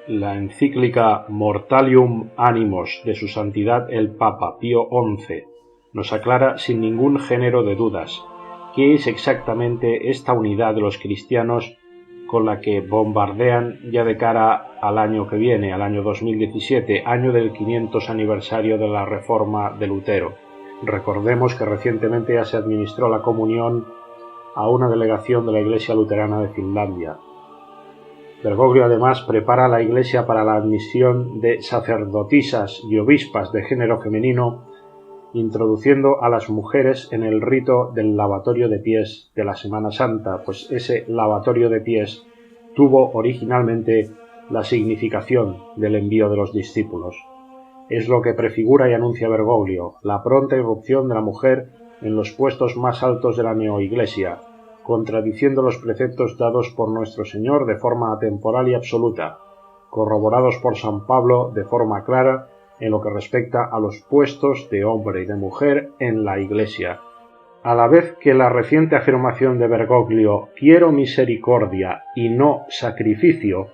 La encíclica Mortalium Animos de su Santidad el Papa Pío XI nos aclara sin ningún género de dudas qué es exactamente esta unidad de los cristianos con la que bombardean ya de cara al año que viene, al año 2017, año del 500 aniversario de la Reforma de Lutero. Recordemos que recientemente ya se administró la comunión a una delegación de la Iglesia Luterana de Finlandia. Bergoglio además prepara a la Iglesia para la admisión de sacerdotisas y obispas de género femenino, introduciendo a las mujeres en el rito del lavatorio de pies de la Semana Santa, pues ese lavatorio de pies tuvo originalmente la significación del envío de los discípulos. Es lo que prefigura y anuncia Bergoglio, la pronta irrupción de la mujer en los puestos más altos de la neoiglesia, contradiciendo los preceptos dados por nuestro Señor de forma atemporal y absoluta, corroborados por San Pablo de forma clara en lo que respecta a los puestos de hombre y de mujer en la Iglesia. A la vez que la reciente afirmación de Bergoglio «quiero misericordia y no sacrificio»,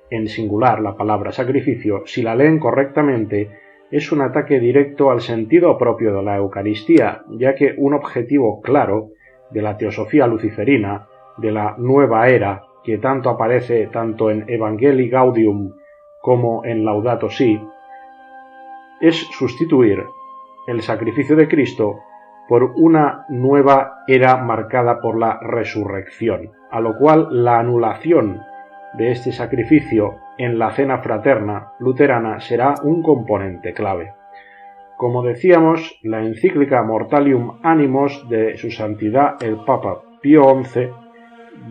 en singular la palabra sacrificio, si la leen correctamente, es un ataque directo al sentido propio de la Eucaristía, ya que un objetivo claro de la teosofía luciferina, de la nueva era, que tanto aparece tanto en Evangelii Gaudium como en Laudato Si, es sustituir el sacrificio de Cristo por una nueva era marcada por la resurrección, a lo cual la anulación de este sacrificio en la cena fraterna luterana será un componente clave. Como decíamos, la encíclica Mortalium Animos de su Santidad el Papa Pío XI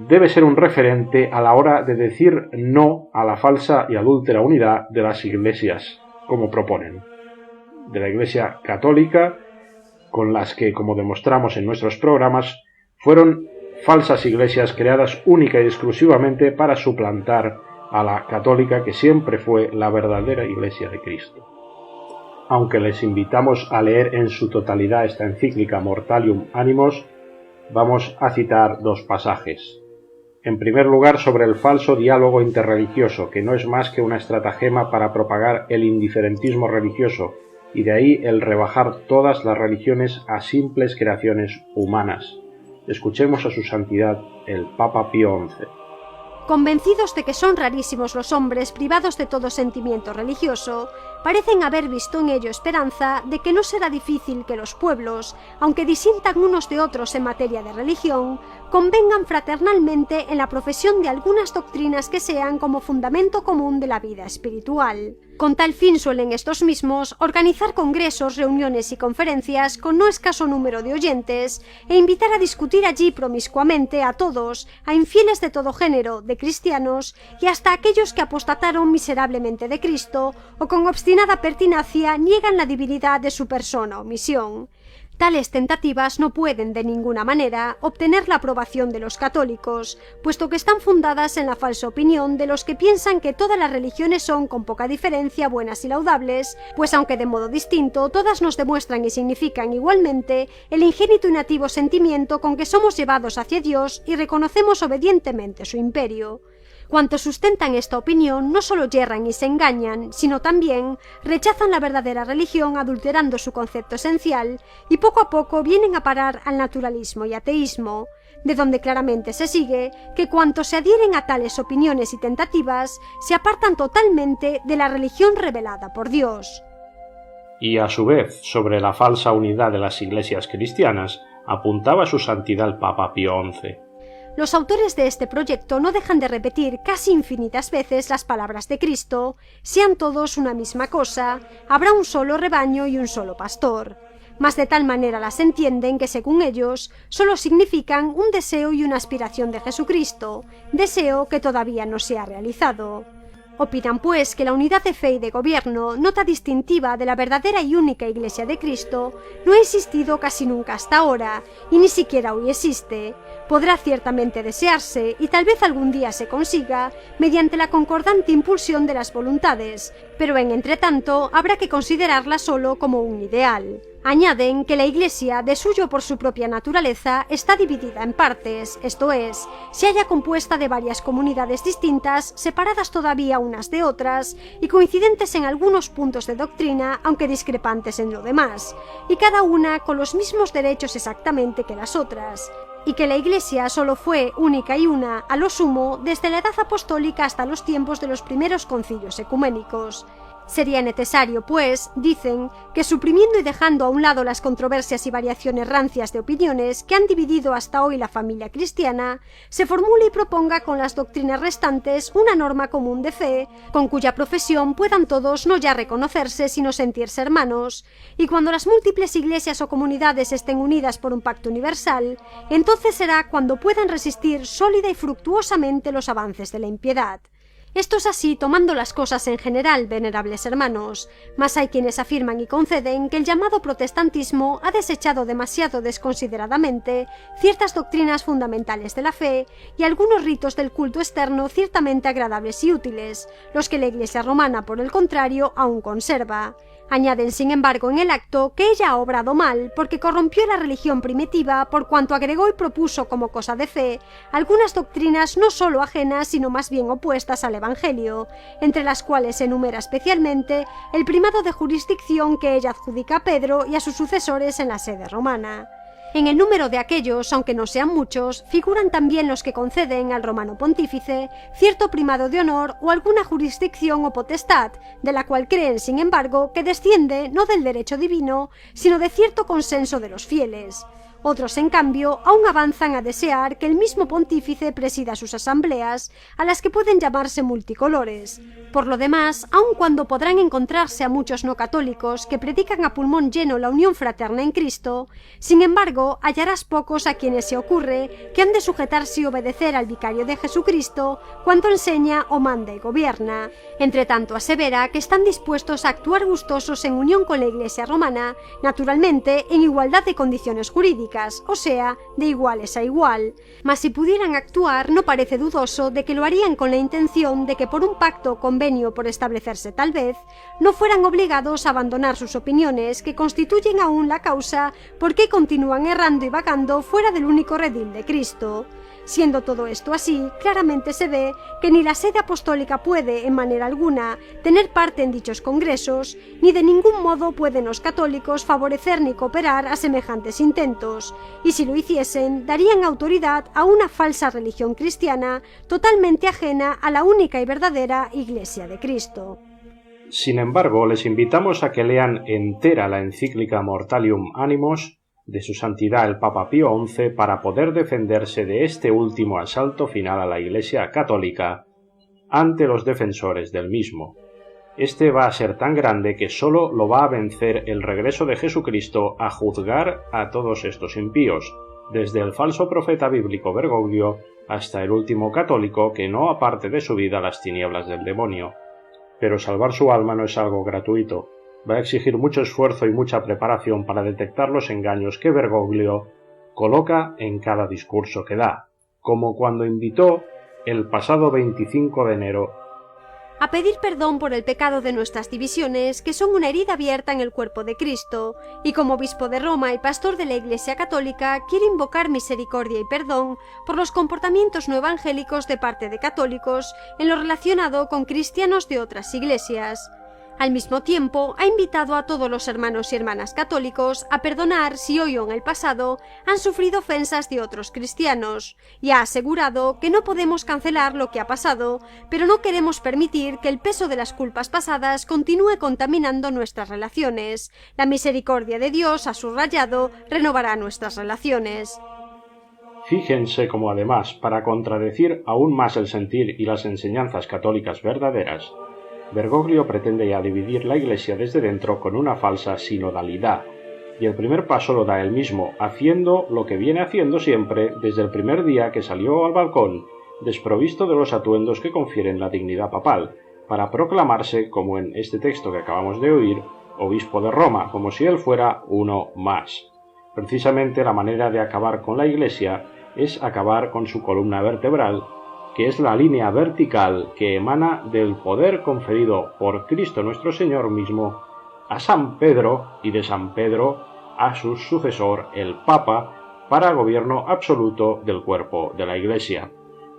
debe ser un referente a la hora de decir no a la falsa y adúltera unidad de las iglesias, como proponen, de la Iglesia católica, con las que, como demostramos en nuestros programas, fueron falsas iglesias creadas única y exclusivamente para suplantar a la católica, que siempre fue la verdadera Iglesia de Cristo. Aunque les invitamos a leer en su totalidad esta encíclica Mortalium Animos, vamos a citar dos pasajes. En primer lugar, sobre el falso diálogo interreligioso, que no es más que una estratagema para propagar el indiferentismo religioso, y de ahí el rebajar todas las religiones a simples creaciones humanas. Escuchemos a su santidad el Papa Pío XI. Convencidos de que son rarísimos los hombres privados de todo sentimiento religioso, parecen haber visto en ello esperanza de que no será difícil que los pueblos, aunque disientan unos de otros en materia de religión, convengan fraternalmente en la profesión de algunas doctrinas que sean como fundamento común de la vida espiritual. Con tal fin suelen estos mismos organizar congresos, reuniones y conferencias con no escaso número de oyentes e invitar a discutir allí promiscuamente a todos, a infieles de todo género, de cristianos y hasta a aquellos que apostataron miserablemente de Cristo o con obstinada pertinacia niegan la divinidad de su persona o misión. Tales tentativas no pueden de ninguna manera obtener la aprobación de los católicos, puesto que están fundadas en la falsa opinión de los que piensan que todas las religiones son con poca diferencia buenas y laudables, pues aunque de modo distinto, todas nos demuestran y significan igualmente el ingénito y nativo sentimiento con que somos llevados hacia Dios y reconocemos obedientemente su imperio. Cuantos sustentan esta opinión no solo yerran y se engañan, sino también rechazan la verdadera religión adulterando su concepto esencial y poco a poco vienen a parar al naturalismo y ateísmo, de donde claramente se sigue que cuantos se adhieren a tales opiniones y tentativas se apartan totalmente de la religión revelada por Dios. Y a su vez, sobre la falsa unidad de las iglesias cristianas, apuntaba su santidad el Papa Pío XI. Los autores de este proyecto no dejan de repetir casi infinitas veces las palabras de Cristo: sean todos una misma cosa, habrá un solo rebaño y un solo pastor. Mas de tal manera las entienden que, según ellos, solo significan un deseo y una aspiración de Jesucristo, deseo que todavía no se ha realizado. Opinan, pues, que la unidad de fe y de gobierno, nota distintiva de la verdadera y única Iglesia de Cristo, no ha existido casi nunca hasta ahora, y ni siquiera hoy existe. Podrá ciertamente desearse, y tal vez algún día se consiga, mediante la concordante impulsión de las voluntades, pero en entretanto habrá que considerarla solo como un ideal. Añaden que la Iglesia, de suyo por su propia naturaleza, está dividida en partes, esto es, se halla compuesta de varias comunidades distintas, separadas todavía unas de otras, y coincidentes en algunos puntos de doctrina, aunque discrepantes en lo demás, y cada una con los mismos derechos exactamente que las otras, y que la Iglesia solo fue única y una, a lo sumo, desde la edad apostólica hasta los tiempos de los primeros concilios ecuménicos. Sería necesario, pues, dicen, que suprimiendo y dejando a un lado las controversias y variaciones rancias de opiniones que han dividido hasta hoy la familia cristiana, se formule y proponga con las doctrinas restantes una norma común de fe, con cuya profesión puedan todos no ya reconocerse sino sentirse hermanos, y cuando las múltiples iglesias o comunidades estén unidas por un pacto universal, entonces será cuando puedan resistir sólida y fructuosamente los avances de la impiedad. Esto es así tomando las cosas en general, venerables hermanos, mas hay quienes afirman y conceden que el llamado protestantismo ha desechado demasiado desconsideradamente ciertas doctrinas fundamentales de la fe y algunos ritos del culto externo ciertamente agradables y útiles, los que la Iglesia romana, por el contrario, aún conserva. Añaden, sin embargo, en el acto que ella ha obrado mal porque corrompió la religión primitiva por cuanto agregó y propuso como cosa de fe algunas doctrinas no sólo ajenas sino más bien opuestas al Evangelio, entre las cuales se enumera especialmente el primado de jurisdicción que ella adjudica a Pedro y a sus sucesores en la sede romana. En el número de aquellos, aunque no sean muchos, figuran también los que conceden al romano pontífice cierto primado de honor o alguna jurisdicción o potestad, de la cual creen, sin embargo, que desciende no del derecho divino, sino de cierto consenso de los fieles. Otros, en cambio, aún avanzan a desear que el mismo pontífice presida sus asambleas, a las que pueden llamarse multicolores. Por lo demás, aun cuando podrán encontrarse a muchos no católicos que predican a pulmón lleno la unión fraterna en Cristo, sin embargo, hallarás pocos a quienes se ocurre que han de sujetarse y obedecer al vicario de Jesucristo cuanto enseña o manda y gobierna. Entre tanto, asevera que están dispuestos a actuar gustosos en unión con la Iglesia romana, naturalmente en igualdad de condiciones jurídicas, o sea, de iguales a igual, mas si pudieran actuar no parece dudoso de que lo harían con la intención de que por un pacto o convenio por establecerse tal vez, no fueran obligados a abandonar sus opiniones que constituyen aún la causa por qué continúan errando y vagando fuera del único redil de Cristo. Siendo todo esto así, claramente se ve que ni la sede apostólica puede, en manera alguna, tener parte en dichos congresos, ni de ningún modo pueden los católicos favorecer ni cooperar a semejantes intentos, y si lo hiciesen, darían autoridad a una falsa religión cristiana totalmente ajena a la única y verdadera Iglesia de Cristo. Sin embargo, les invitamos a que lean entera la encíclica Mortalium Animos de su santidad el Papa Pío XI para poder defenderse de este último asalto final a la Iglesia católica ante los defensores del mismo. Este va a ser tan grande que sólo lo va a vencer el regreso de Jesucristo a juzgar a todos estos impíos, desde el falso profeta bíblico Bergoglio hasta el último católico que no aparte de su vida las tinieblas del demonio. Pero salvar su alma no es algo gratuito. Va a exigir mucho esfuerzo y mucha preparación para detectar los engaños que Bergoglio coloca en cada discurso que da, como cuando invitó el pasado 25 de enero a pedir perdón por el pecado de nuestras divisiones, que son una herida abierta en el cuerpo de Cristo, y como obispo de Roma y pastor de la Iglesia católica, quiero invocar misericordia y perdón por los comportamientos no evangélicos de parte de católicos en lo relacionado con cristianos de otras iglesias. Al mismo tiempo, ha invitado a todos los hermanos y hermanas católicos a perdonar si hoy o en el pasado han sufrido ofensas de otros cristianos, y ha asegurado que no podemos cancelar lo que ha pasado, pero no queremos permitir que el peso de las culpas pasadas continúe contaminando nuestras relaciones. La misericordia de Dios, ha subrayado, renovará nuestras relaciones. Fíjense cómo además, para contradecir aún más el sentir y las enseñanzas católicas verdaderas, Bergoglio pretende ya dividir la Iglesia desde dentro con una falsa sinodalidad, y el primer paso lo da él mismo, haciendo lo que viene haciendo siempre desde el primer día que salió al balcón, desprovisto de los atuendos que confieren la dignidad papal, para proclamarse, como en este texto que acabamos de oír, obispo de Roma, como si él fuera uno más. Precisamente la manera de acabar con la Iglesia es acabar con su columna vertebral, que es la línea vertical que emana del poder conferido por Cristo nuestro Señor mismo a San Pedro y de San Pedro a su sucesor, el Papa, para gobierno absoluto del cuerpo de la Iglesia.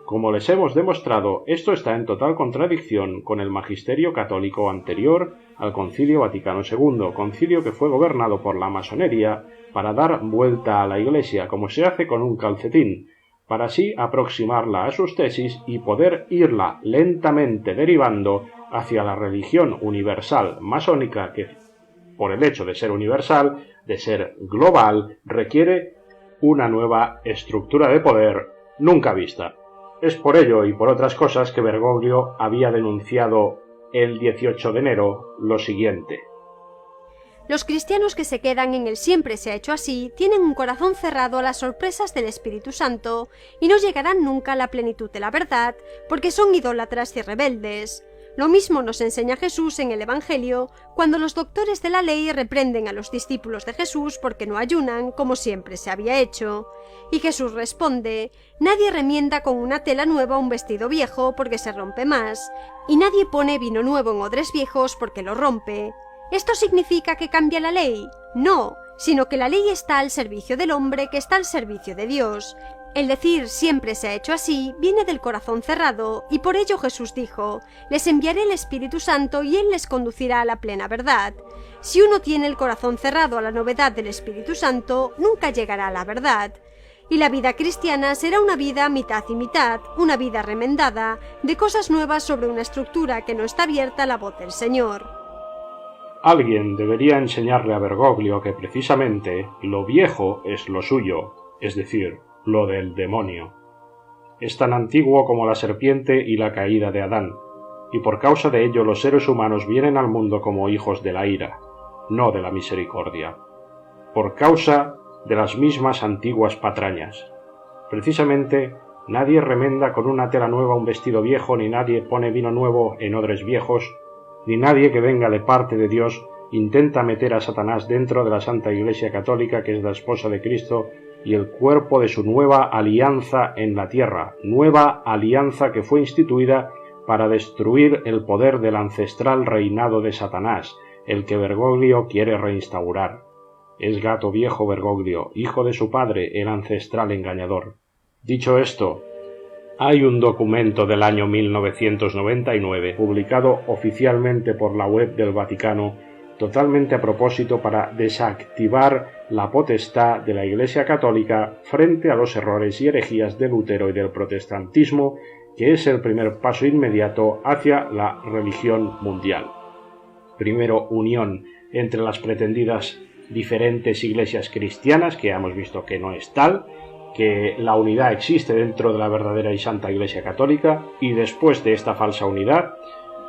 Como les hemos demostrado, esto está en total contradicción con el magisterio católico anterior al Concilio Vaticano II, concilio que fue gobernado por la masonería para dar vuelta a la Iglesia, como se hace con un calcetín, para así aproximarla a sus tesis y poder irla lentamente derivando hacia la religión universal masónica que, por el hecho de ser universal, de ser global, requiere una nueva estructura de poder nunca vista. Es por ello y por otras cosas que Bergoglio había denunciado el 18 de enero lo siguiente. Los cristianos que se quedan en el siempre se ha hecho así tienen un corazón cerrado a las sorpresas del Espíritu Santo y no llegarán nunca a la plenitud de la verdad porque son idólatras y rebeldes. Lo mismo nos enseña Jesús en el Evangelio cuando los doctores de la ley reprenden a los discípulos de Jesús porque no ayunan como siempre se había hecho. Y Jesús responde: nadie remienda con una tela nueva un vestido viejo porque se rompe más, y nadie pone vino nuevo en odres viejos porque lo rompe. ¿Esto significa que cambia la ley? No, sino que la ley está al servicio del hombre que está al servicio de Dios. El decir siempre se ha hecho así viene del corazón cerrado, y por ello Jesús dijo: les enviaré el Espíritu Santo y Él les conducirá a la plena verdad. Si uno tiene el corazón cerrado a la novedad del Espíritu Santo, nunca llegará a la verdad. Y la vida cristiana será una vida mitad y mitad, una vida remendada, de cosas nuevas sobre una estructura que no está abierta a la voz del Señor. Alguien debería enseñarle a Bergoglio que precisamente lo viejo es lo suyo, es decir, lo del demonio. Es tan antiguo como la serpiente y la caída de Adán, y por causa de ello los seres humanos vienen al mundo como hijos de la ira, no de la misericordia, por causa de las mismas antiguas patrañas. Precisamente, nadie remenda con una tela nueva un vestido viejo, ni nadie pone vino nuevo en odres viejos, ni nadie que venga de parte de Dios intenta meter a Satanás dentro de la Santa Iglesia Católica, que es la esposa de Cristo y el cuerpo de su nueva alianza en la tierra, nueva alianza que fue instituida para destruir el poder del ancestral reinado de Satanás, el que Bergoglio quiere reinstaurar. Es gato viejo Bergoglio, hijo de su padre, el ancestral engañador. Dicho esto, hay un documento del año 1999, publicado oficialmente por la web del Vaticano, totalmente a propósito para desactivar la potestad de la Iglesia Católica frente a los errores y herejías de Lutero y del protestantismo, que es el primer paso inmediato hacia la religión mundial. Primero, unión entre las pretendidas diferentes iglesias cristianas, que ya hemos visto que no es tal, que la unidad existe dentro de la verdadera y santa Iglesia Católica, y después de esta falsa unidad,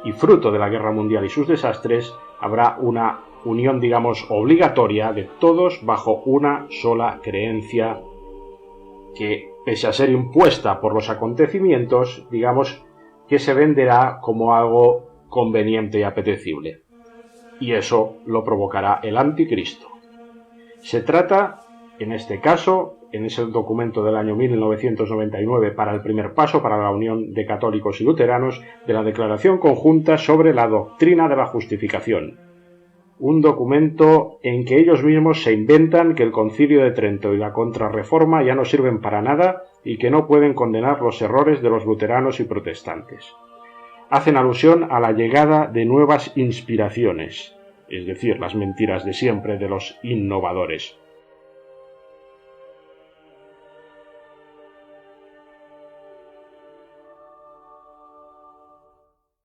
y fruto de la Guerra Mundial y sus desastres, habrá una unión, digamos, obligatoria de todos bajo una sola creencia que, pese a ser impuesta por los acontecimientos, digamos, que se venderá como algo conveniente y apetecible. Y eso lo provocará el anticristo. Se trata, en este caso, en ese documento del año 1999 para el primer paso para la unión de católicos y luteranos, de la Declaración Conjunta sobre la Doctrina de la Justificación. Un documento en que ellos mismos se inventan que el Concilio de Trento y la Contrarreforma ya no sirven para nada y que no pueden condenar los errores de los luteranos y protestantes. Hacen alusión a la llegada de nuevas inspiraciones, es decir, las mentiras de siempre de los innovadores.